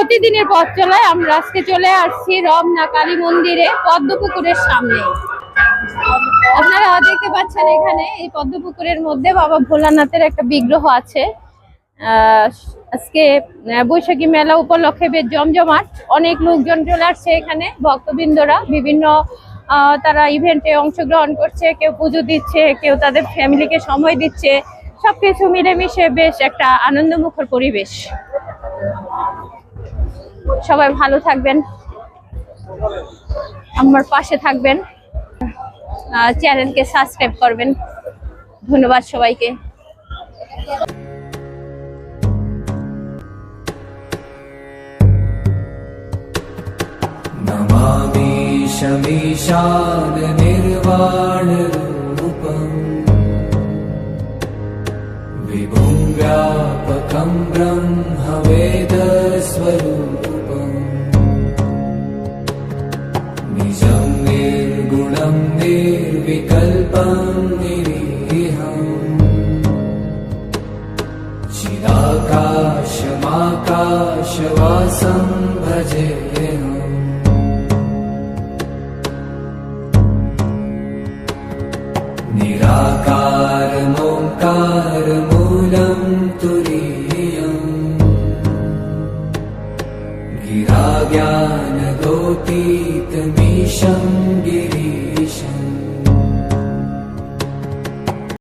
প্রতিদিনের পথ চলায় আমরা আজকে চলে আসছি রমনা কালী মন্দিরে পদ্মপুকুরের সামনে। আপনারা দেখতে পাচ্ছেন এখানে এই পদ্মপুকুরের মধ্যে বাবা ভোলানাথের একটা বিগ্রহ আছে। আজকে বৈশাখী মেলা উপলক্ষে বেশ জমজমাট, অনেক লোকজন চলে আসছে এখানে। ভক্তবৃন্দরা বিভিন্ন তারা ইভেন্টে অংশগ্রহণ করছে, কেউ পুজো দিচ্ছে, কেউ তাদের ফ্যামিলিকে সময় দিচ্ছে। সবকিছু মিলেমিশে বেশ একটা আনন্দমুখর পরিবেশ। সবাই ভালো থাকবেন, আমার পাশে থাকবেন, চ্যানেলকে সাবস্ক্রাইব করবেন। ধন্যবাদ সবাইকে। नमामि शमीशान निर्वाण रूपम् विभुं व्यापकं ब्रह्म वेद स्वरूपम् निजं निर्गुणं निर्विकल्पं निरीहम् चिदाकाशमाकाशवासं भजेऽहम् निराकारमोङ्कारमूलं तुरीयम् गिराज्ञानगोतीतमीशं